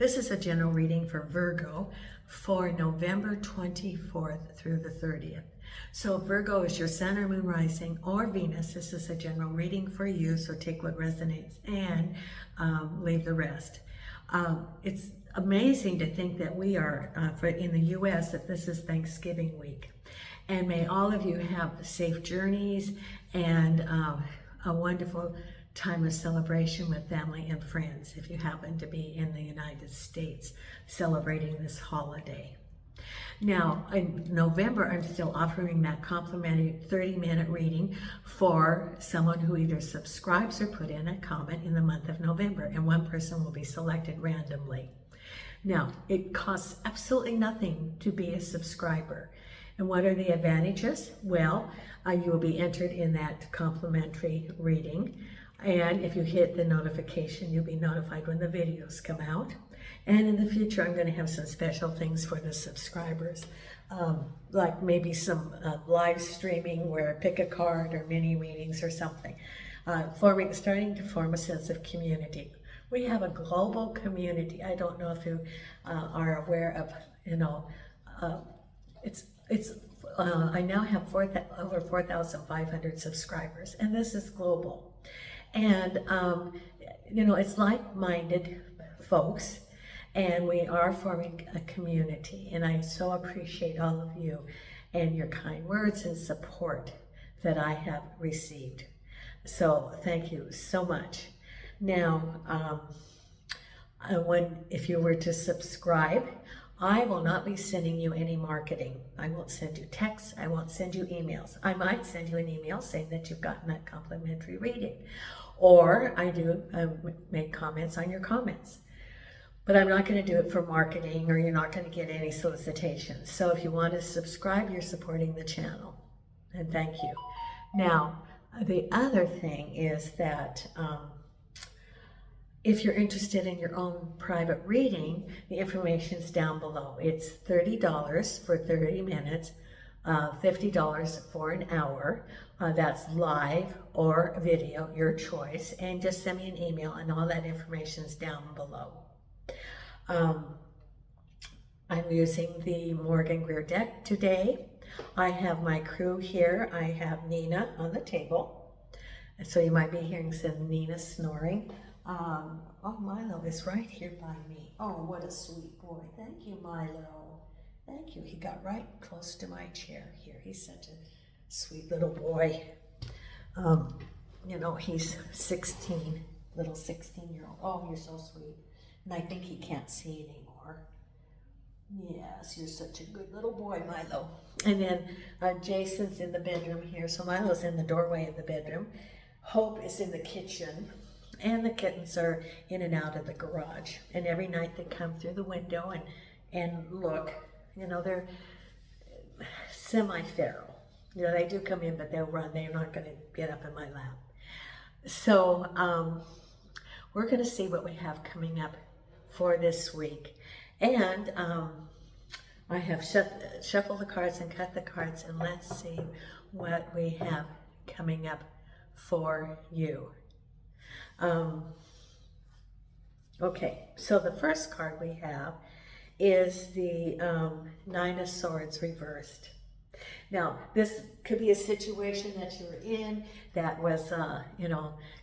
This is a general reading for Virgo for November 24th through the 30th. So Virgo is your Sun or Moon rising or Venus. This is a general reading for you, so take what resonates and leave the rest. It's amazing to think that we are, in the U.S., that this is Thanksgiving week. And may all of you have safe journeys and a wonderful time of celebration with family and friends if you happen to be in the United States celebrating this holiday. Now, in November, I'm still offering that complimentary 30-minute reading for someone who either subscribes or put in a comment in the month of November, and one person will be selected randomly. Now, it costs absolutely nothing to be a subscriber. And what are the advantages? Well, you will be entered in that complimentary reading. And if you hit the notification, you'll be notified when the videos come out. And in the future, I'm going to have some special things for the subscribers, like maybe some live streaming where I pick a card or mini readings or something, starting to form a sense of community. We have a global community. I don't know if you are aware of, I now have over 4,500 subscribers, and this is global. And, it's like-minded folks, and we are forming a community. And I so appreciate all of you and your kind words and support that I have received. So thank you so much. Now, if you were to subscribe, I will not be sending you any marketing. I won't send you texts. I won't send you emails. I might send you an email saying that you've gotten that complimentary reading. Or I make comments on your comments. But I'm not going to do it for marketing, or you're not going to get any solicitations. So if you want to subscribe, you're supporting the channel. And thank you. Now, the other thing is that if you're interested in your own private reading, the information's down below. It's $30 for 30 minutes, $50 for an hour. That's live or video, your choice. And just send me an email, and all that information's down below. I'm using the Morgan Greer deck today. I have my crew here. I have Nina on the table. So you might be hearing some Nina snoring. Milo is right here by me. Oh, what a sweet boy. Thank you, Milo. Thank you. He got right close to my chair here. He's such a sweet little boy. He's 16, little 16-year-old. Oh, you're so sweet. And I think he can't see anymore. Yes, you're such a good little boy, Milo. And then Jason's in the bedroom here. So Milo's in the doorway of the bedroom. Hope is in the kitchen. And the kittens are in and out of the garage. And every night they come through the window and look. They're semi-feral. They do come in, but they'll run. They're not going to get up in my lap. So we're going to see what we have coming up for this week. And I have shuffled the cards and cut the cards. And let's see what we have coming up for you. Okay, so the first card we have is the Nine of Swords reversed. Now, this could be a situation that you were in that was,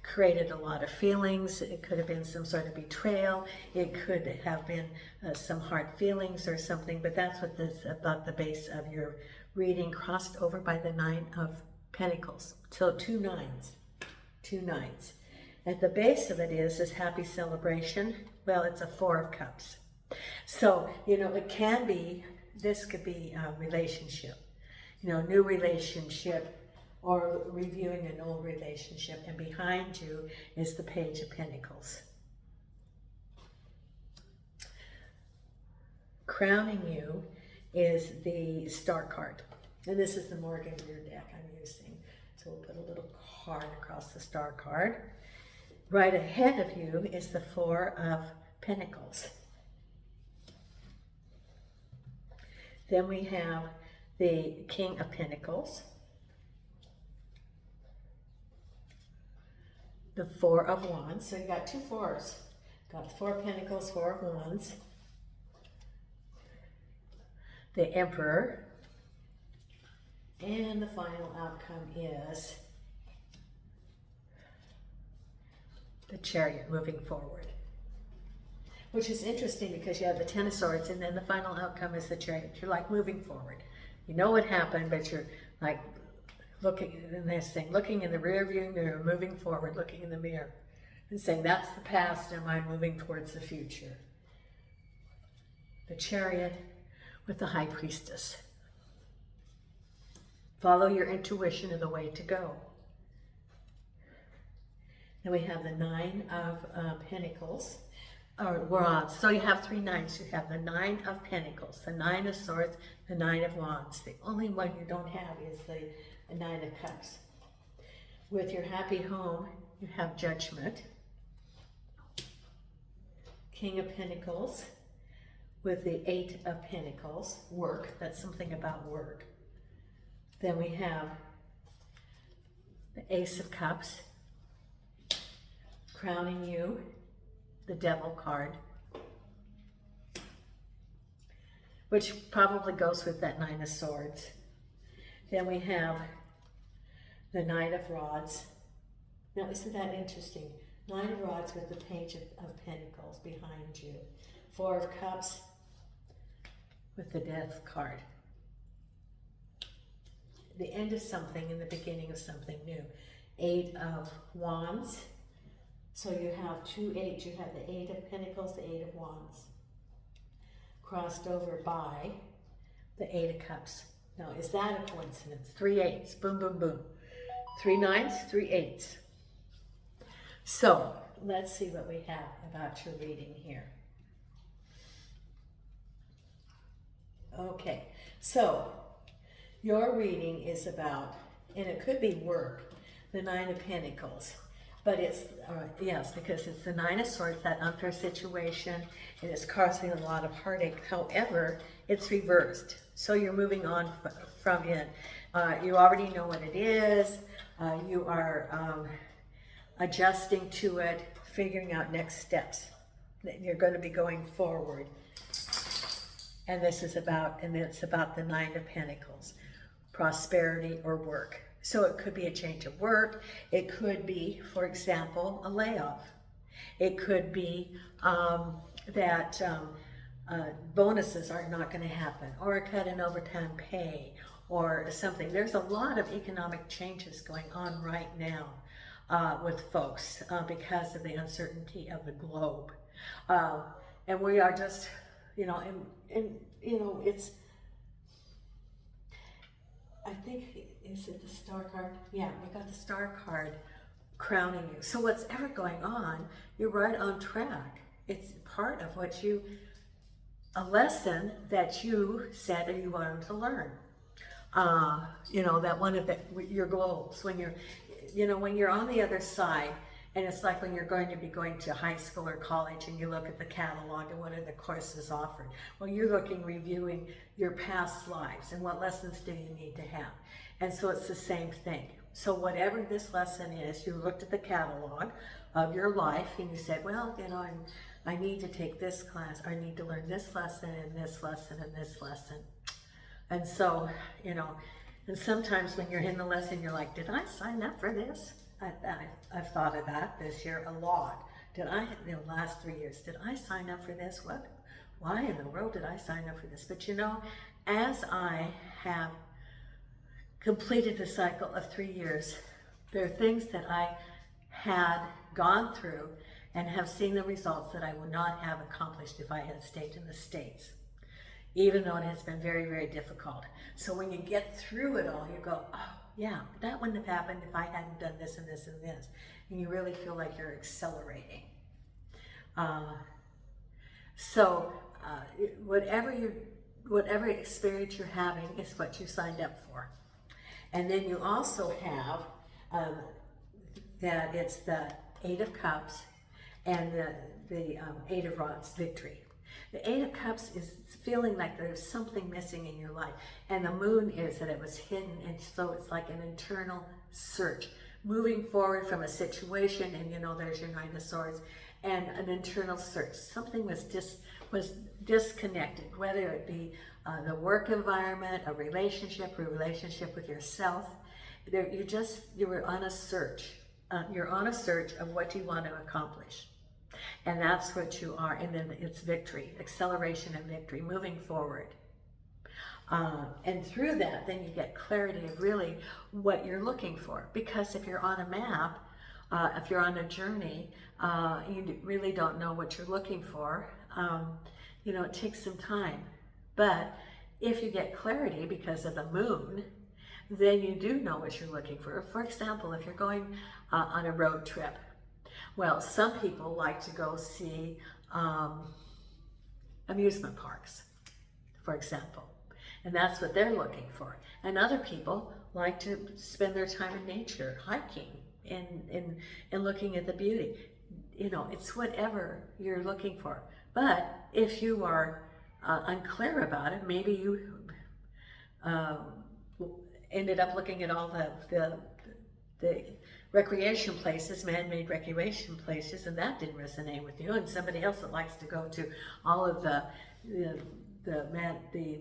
created a lot of feelings. It could have been some sort of betrayal. It could have been some hard feelings or something, but that's what this about the base of your reading, crossed over by the Nine of Pentacles. So two nines. At the base of it is happy celebration. Well, it's a Four of Cups. So, this could be a relationship, new relationship, or reviewing an old relationship. And behind you is the Page of Pentacles. Crowning you is the Star card. And this is the Morgan Greer deck I'm using. So we'll put a little card across the Star card. Right ahead of you is the Four of Pentacles. Then we have the King of Pentacles, the Four of Wands. So you got two fours. Got the Four of Pentacles, Four of Wands, the Emperor, and the final outcome is the Chariot, moving forward. Which is interesting because you have the Ten of Swords and then the final outcome is the Chariot. You're like moving forward. You know what happened, but you're like looking in this thing, looking in the rear view mirror, moving forward, looking in the mirror and saying, that's the past and I'm moving towards the future. The Chariot with the High Priestess. Follow your intuition and the way to go. Then we have the Nine of Pentacles, or Wands. So you have three nines. You have the Nine of Pentacles, the Nine of Swords, the Nine of Wands. The only one you don't have is the Nine of Cups. With your happy home, you have Judgment. King of Pentacles with the Eight of Pentacles, work. That's something about work. Then we have the Ace of Cups, crowning you, the Devil card, which probably goes with that Nine of Swords. Then we have the Knight of Rods. Now, isn't that interesting? Nine of Rods with the Page of Pentacles behind you. Four of Cups with the Death card. The end of something and the beginning of something new. Eight of Wands. So you have two eights. You have the Eight of Pentacles, the Eight of Wands. Crossed over by the Eight of Cups. Now, is that a coincidence? Three eights. Boom, boom, boom. Three nines, three eights. So, let's see what we have about your reading here. Okay, so your reading is about, and it could be work, the Nine of Pentacles. But it's, yes, because it's the Nine of Swords, that unfair situation, and it's causing a lot of heartache. However, it's reversed. So you're moving on from it. You already know what it is. You are adjusting to it, figuring out next steps that you're going to be going forward. And this is about, and it's about the Nine of Pentacles, prosperity or work. So it could be a change of work. It could be, for example, a layoff. It could be that bonuses are not going to happen, or a cut in overtime pay, or something. There's a lot of economic changes going on right now with folks because of the uncertainty of the globe. And we are just, you know, and you know, it's, I think, is it the Star card? Yeah, we got the Star card crowning you. So whatever going on, you're right on track. It's part of what you, a lesson that you said you wanted to learn. You know, that one of your goals when you're, you know, when you're on the other side, and it's like when you're going to be going to high school or college and you look at the catalog and what are the courses offered. Well, you're looking, reviewing your past lives and what lessons do you need to have. And so it's the same thing. So whatever this lesson is, you looked at the catalog of your life and you said, well, you know, I need to take this class, or I need to learn this lesson and this lesson and this lesson. And so, you know, and sometimes when you're in the lesson, you're like, did I sign up for this? I've thought of that this year a lot. Did I, the last 3 years, did I sign up for this? What? Why in the world did I sign up for this? But you know, as I have completed the cycle of 3 years, there are things that I had gone through and have seen the results that I would not have accomplished if I had stayed in the States, even though it has been very, very difficult. So when you get through it all, you go, oh, yeah, that wouldn't have happened if I hadn't done this and this and this. And you really feel like you're accelerating. Whatever experience you're having is what you signed up for. And then you also have that it's the Eight of Cups and the Eight of Rods, victory. The Eight of Cups is feeling like there's something missing in your life. And the moon is that it was hidden, and so it's like an internal search. Moving forward from a situation, and you know, there's your Nine of Swords, and an internal search. Something was disconnected, whether it be the work environment, a relationship with yourself. You were on a search. You're on a search of what you want to accomplish. And that's what you are. And then it's victory, acceleration and victory, moving forward. And through that, then you get clarity of really what you're looking for. Because if you're on a map, if you're on a journey, you really don't know what you're looking for. You know, it takes some time. But if you get clarity because of the moon, then you do know what you're looking for. For example, if you're going on a road trip, well, some people like to go see amusement parks, for example. And that's what they're looking for. And other people like to spend their time in nature, hiking and looking at the beauty. You know, it's whatever you're looking for. But if you are unclear about it, maybe you ended up looking at all the recreation places, man-made recreation places, and that didn't resonate with you. And somebody else that likes to go to all of the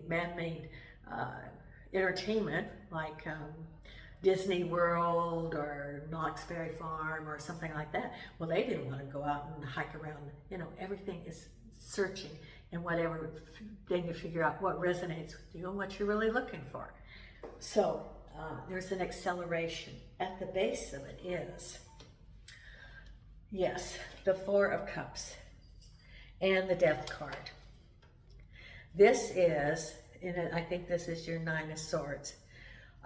man-made entertainment, like Disney World or Knott's Berry Farm or something like that. Well, they didn't want to go out and hike around. You know, everything is searching, and whatever, then you figure out what resonates with you and what you're really looking for. So there's an acceleration. At the base of it is, yes, the Four of Cups and the Death card. This is, and I think this is your Nine of Swords.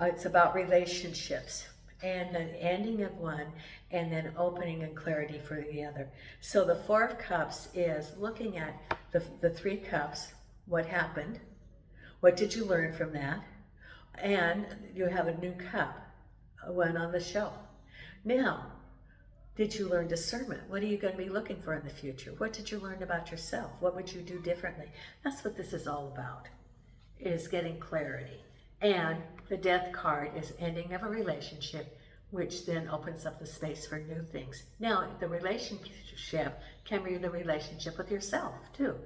It's about relationships and an ending of one and then opening and clarity for the other. So the Four of Cups is looking at the Three Cups, what happened, what did you learn from that, and you have a new cup, one on the shelf. Now, did you learn discernment? What are you going to be looking for in the future? What did you learn about yourself? What would you do differently? That's what this is all about, is getting clarity. And the Death card is ending of a relationship, which then opens up the space for new things. Now, the relationship can be the relationship with yourself, too.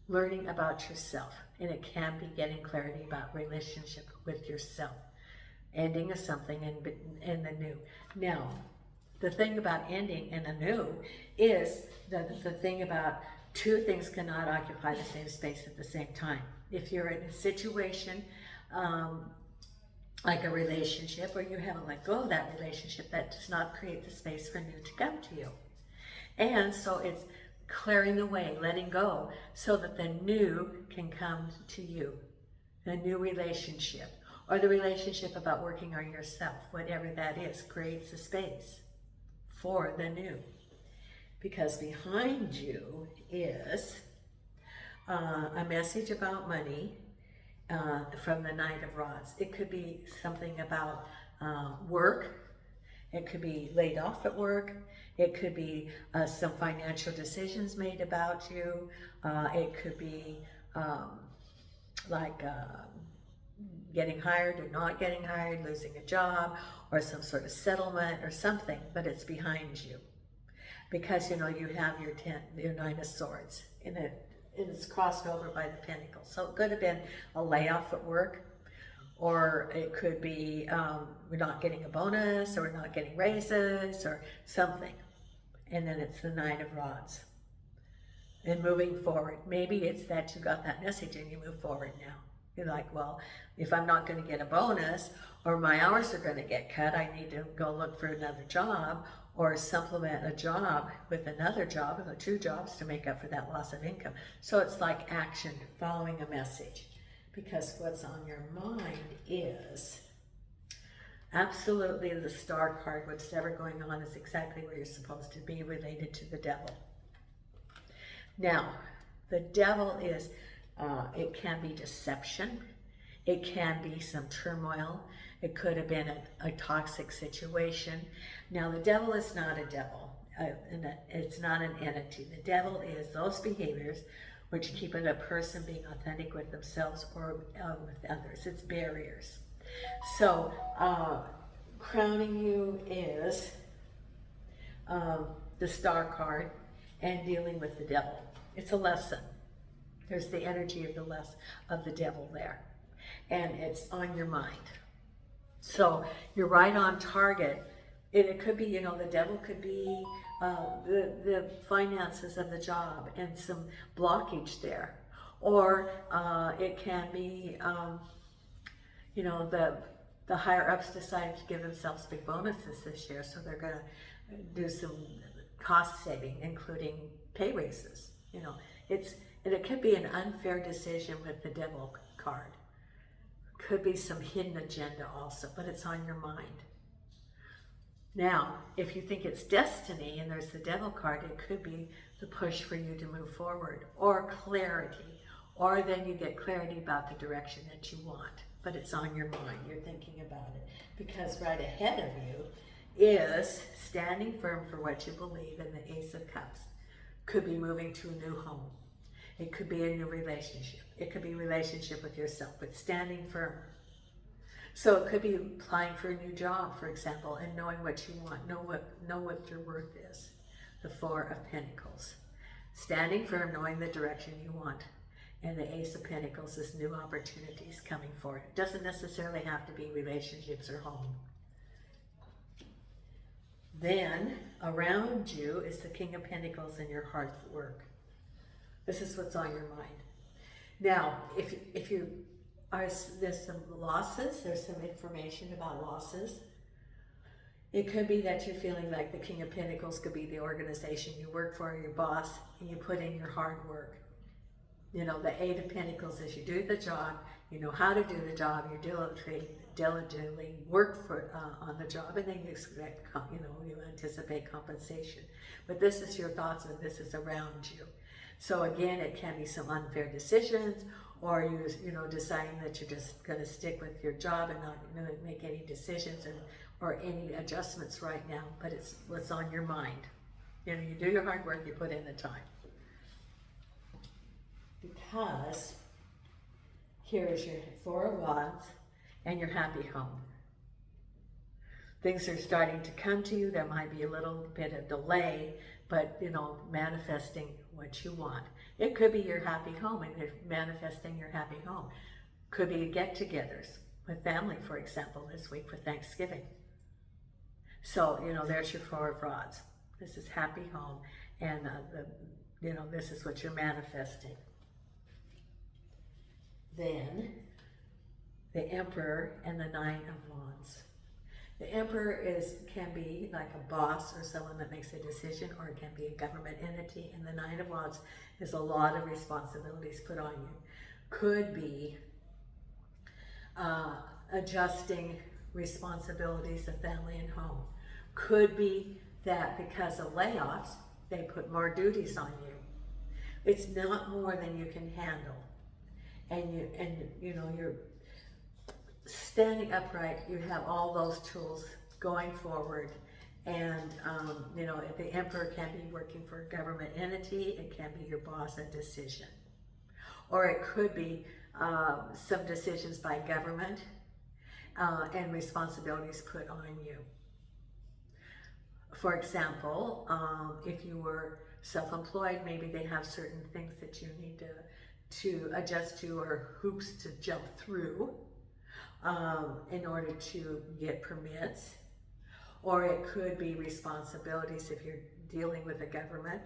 Learning about yourself. And it can be getting clarity about relationship with yourself. Ending of something and the new. Now, the thing about ending and the new is the thing about two things cannot occupy the same space at the same time. If you're in a situation like a relationship, or you haven't let go of that relationship, that does not create the space for new to come to you. And so it's clearing the way, letting go, so that the new can come to you. The new relationship, or the relationship about working on yourself, whatever that is, creates a space for the new. Because behind you is a message about money from the Knight of Rods. It could be something about work. It could be laid off at work. It could be some financial decisions made about you. It could be like getting hired or not getting hired, losing a job, or some sort of settlement or something, but it's behind you. Because, you know, you have your Nine of Swords, and it's crossed over by the Pentacles. So it could have been a layoff at work, or it could be we're not getting a bonus, or we're not getting raises, or something. And then it's the Nine of Rods. And moving forward, maybe it's that you got that message and you move forward now. You're like, well, if I'm not going to get a bonus, or my hours are going to get cut, I need to go look for another job, or supplement a job with another job, or 2 jobs to make up for that loss of income. So it's like action, following a message. Because what's on your mind is absolutely the Star card. What's ever going on is exactly where you're supposed to be, related to the devil. Now, the devil is, it can be deception. It can be some turmoil. It could have been a toxic situation. Now, the devil is not a devil. It's not an entity. The devil is those behaviors which keep a person being authentic with themselves or with others. It's barriers. So, crowning you is the Star card. and dealing with the devil. It's a lesson. There's the energy of the devil there, and it's on your mind. So you're right on target. It could be, the devil could be the finances of the job and some blockage there, or it can be, the higher ups decided to give themselves big bonuses this year, so they're going to do some cost saving, including pay raises. It could be an unfair decision with the devil card. Could be some hidden agenda also, but it's on your mind. Now, if you think it's destiny and there's the devil card, it could be the push for you to move forward, or clarity, or then you get clarity about the direction that you want. But it's on your mind, you're thinking about it. Because right ahead of you is standing firm for what you believe in the Ace of Cups. Could be moving to a new home. It could be a new relationship. It could be a relationship with yourself, but standing firm. So it could be applying for a new job, for example, and knowing what you want, know what your worth is. The Four of Pentacles. Standing firm, knowing the direction you want. And the Ace of Pentacles is new opportunities coming forward. It doesn't necessarily have to be relationships or home. Then, around you is the King of Pentacles and your hard work. This is what's on your mind. Now, if you are, there's some losses, there's some information about losses. It could be that you're feeling like the King of Pentacles could be the organization you work for, your boss, and you put in your hard work. The Eight of Pentacles is you do the job, you know how to do the job, you diligently work on the job, and then you expect, you anticipate compensation. But this is your thoughts, and this is around you. So again, it can be some unfair decisions, or you deciding that you're just going to stick with your job and not make any decisions or any adjustments right now. But it's what's on your mind. You do your hard work, you put in the time. Because here is your Four of Wands and your happy home. Things are starting to come to you. There might be a little bit of delay, but manifesting what you want. It could be your happy home, and you're manifesting your happy home. Could be get-togethers with family, for example, this week for Thanksgiving. So, there's your Four of Rods. This is happy home, and this is what you're manifesting. Then, the Emperor and the Nine of Wands. The Emperor can be like a boss or someone that makes a decision, or it can be a government entity. And the Nine of Wands is a lot of responsibilities put on you. Could be adjusting responsibilities of family and home. Could be that because of layoffs, they put more duties on you. It's not more than you can handle. And you're standing upright, you have all those tools going forward. And, the Emperor can be working for a government entity, it can be your boss, a decision. Or it could be some decisions by government and responsibilities put on you. For example, if you were self-employed, maybe they have certain things that you need to adjust to, or hoops to jump through in order to get permits. Or it could be responsibilities if you're dealing with the government,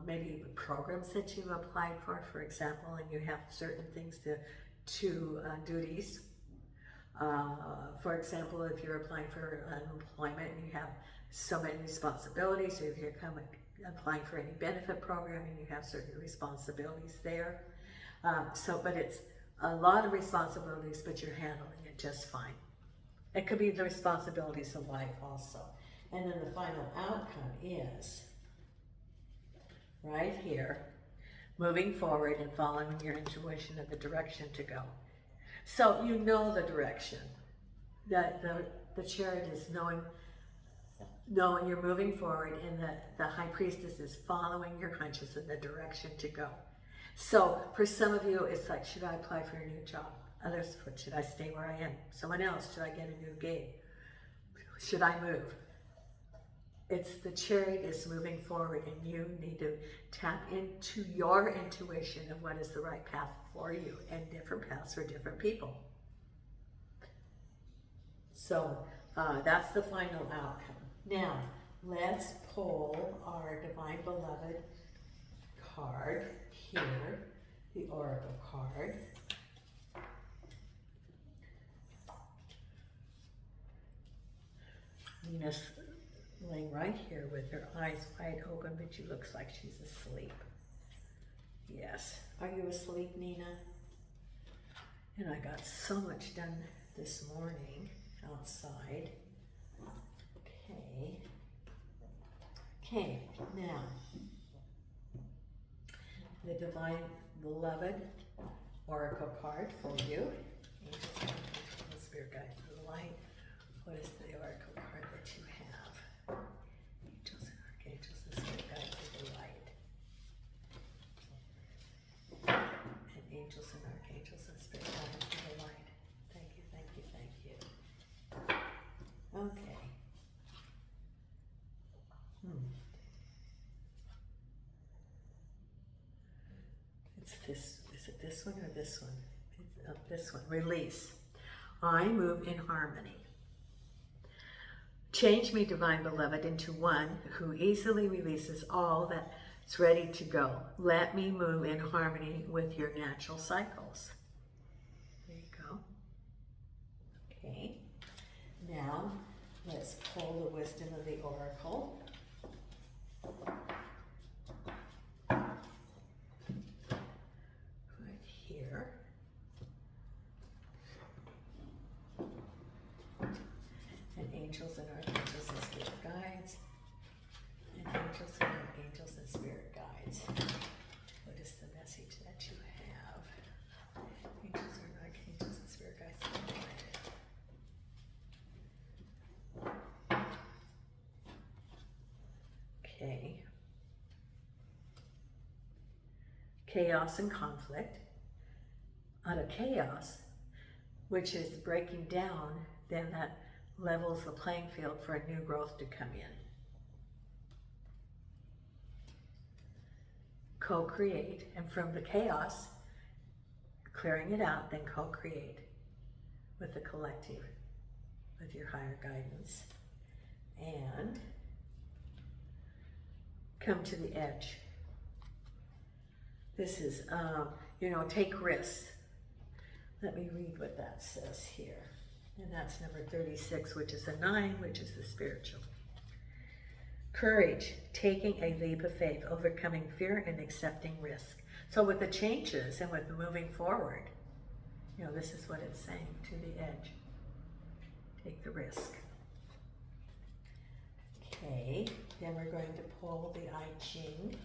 maybe programs that you applied for example, and you have certain things to duties. For example, if you're applying for unemployment and you have so many responsibilities, or if you're applying for any benefit program and you have certain responsibilities there. But it's a lot of responsibilities, but you're handling it just fine. It could be the responsibilities of life also. And then the final outcome is right here, moving forward and following your intuition of the direction to go. So you know the direction. That the Chariot is knowing you're moving forward, and the High Priestess is following your hunches in the direction to go. So for some of you, it's like, should I apply for a new job? Others, should I stay where I am? Someone else, should I get a new gig? Should I move? it's the chariot is moving forward, and you need to tap into your intuition of what is the right path for you, and different paths for different people. So that's the final outcome. Now, let's pull our Divine Beloved card here, the Oracle card. Venus laying right here with her eyes wide open, but she looks like she's asleep. Yes. Are you asleep, Nina? And I got so much done this morning outside. Okay. Okay, now, the Divine Beloved Oracle card for you. Angels, Spirit guides of the light. What is the Oracle card that you have? Angels and Archangels and Spirit guides of the light. And Angels and Archangels and Spirit guides of the light. Thank you, thank you, thank you. Okay. It's this, is it this one or this one? This one, release. I move in harmony. Change me, Divine Beloved, into one who easily releases all that's ready to go. Let me move in harmony with your natural cycles. There you go. Okay. Now, let's pull the wisdom of the Oracle. Right here. And angels and archangels and spirit guides. And angels and archangels and spirit guides. What is the message that you have? Angels and archangels and spirit guides. Okay. Chaos and conflict. Out of chaos, which is breaking down, then that levels the playing field for a new growth to come in. Co-create, and from the chaos, clearing it out, then co-create with the collective, with your higher guidance, and come to the edge. This is, take risks. Let me read what that says here. And that's number 36, which is a 9, which is the spiritual. Courage, taking a leap of faith, overcoming fear and accepting risk. So with the changes and with moving forward, this is what it's saying, to the edge. Take the risk. Okay, then we're going to pull the I Ching.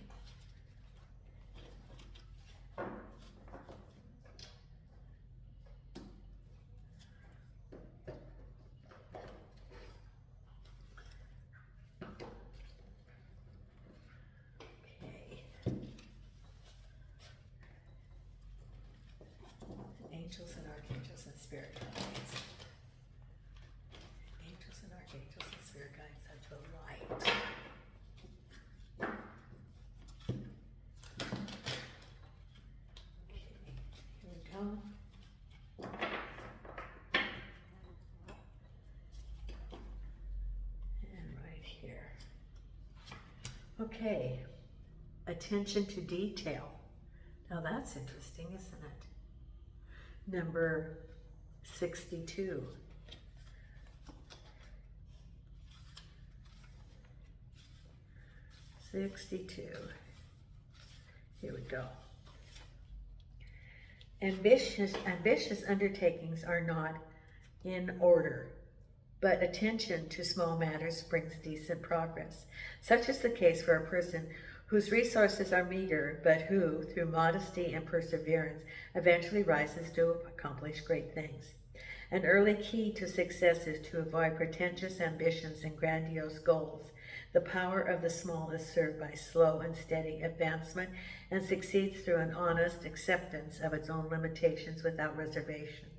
Angels and archangels and spirit guides. Angels and archangels and spirit guides of the light. Okay, here we go. And right here. Okay, attention to detail. Now that's interesting, isn't it? Number 62. Here we go. Ambitious undertakings are not in order, but attention to small matters brings decent progress. Such is the case for a person whose resources are meager, but who, through modesty and perseverance, eventually rises to accomplish great things. An early key to success is to avoid pretentious ambitions and grandiose goals. The power of the small is served by slow and steady advancement and succeeds through an honest acceptance of its own limitations without reservation.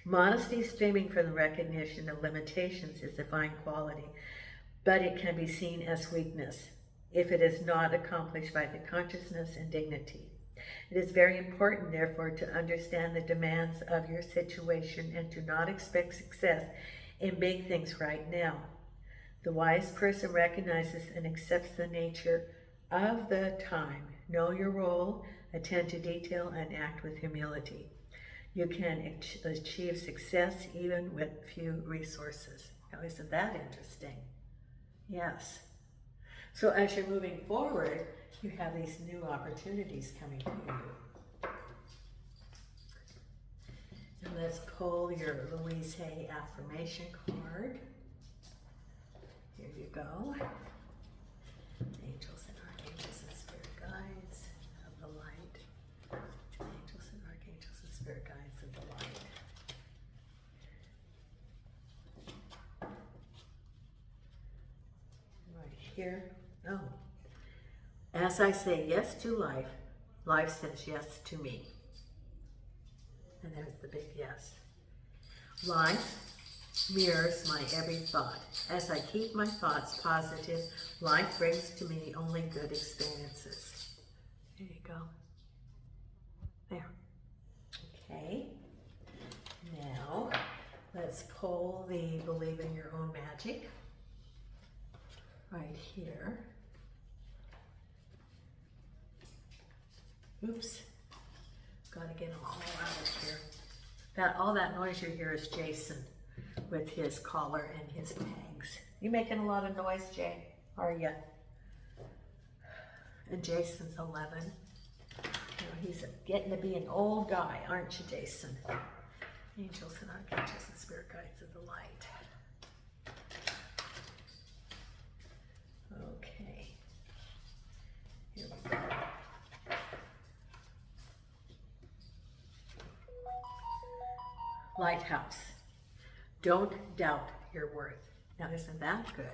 Modesty stemming from the recognition of limitations is a fine quality, but it can be seen as weakness if it is not accomplished by the consciousness and dignity. It is very important, therefore, to understand the demands of your situation and to not expect success in big things right now. The wise person recognizes and accepts the nature of the time. Know your role, attend to detail, and act with humility. You can achieve success even with few resources. Now, isn't that interesting? Yes. So as you're moving forward, you have these new opportunities coming to you. And let's pull your Louise Hay affirmation card. Here you go. Angels and archangels and spirit guides of the light. Angels and archangels and spirit guides of the light. Right here. Oh. As I say yes to life, life says yes to me. And there's the big yes. Life mirrors my every thought. As I keep my thoughts positive, life brings to me only good experiences. There you go. There. Okay. Now, let's pull the Believe in Your Own Magic. Right here. Oops. Got to get them all out of here. All that noise you hear is Jason with his collar and his tags. You making a lot of noise, Jay? Are you? And Jason's 11. You know, he's getting to be an old guy, aren't you, Jason? Angels and archangels and spirit guides of the light. Okay. Here we go. Lighthouse. Don't doubt your worth. Now, isn't that good?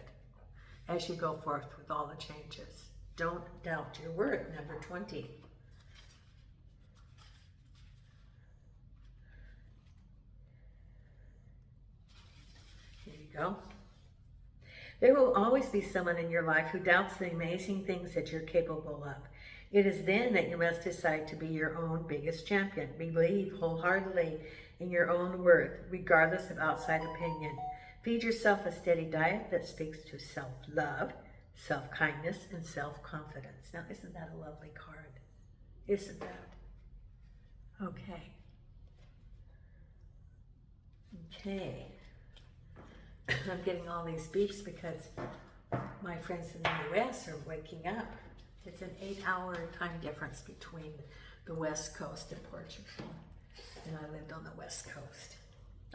As you go forth with all the changes. Don't doubt your worth, number 20. Here you go. There will always be someone in your life who doubts the amazing things that you're capable of. It is then that you must decide to be your own biggest champion. Believe wholeheartedly in your own worth, regardless of outside opinion. Feed yourself a steady diet that speaks to self-love, self-kindness, and self-confidence. Now, isn't that a lovely card? Isn't that? Okay. Okay. I'm getting all these beeps because my friends in the U.S. are waking up. It's an 8-hour time difference between the West Coast and Portugal. And I lived on the West Coast.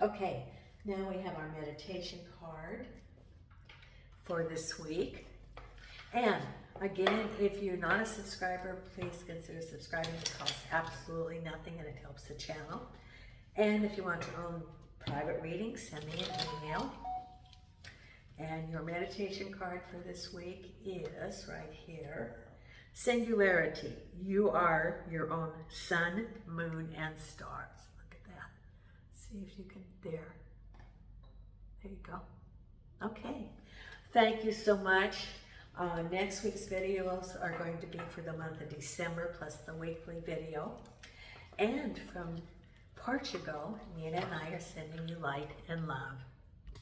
Okay, now we have our meditation card for this week. And again, if you're not a subscriber, please consider subscribing. It costs absolutely nothing and it helps the channel. And if you want your own private reading, send me an email. And your meditation card for this week is right here. Singularity. You are your own sun, moon, and stars. Look at that. See if you can, there. There you go. Okay. Thank you so much. Next week's videos are going to be for the month of December, plus the weekly video. And from Portugal, Nina and I are sending you light and love.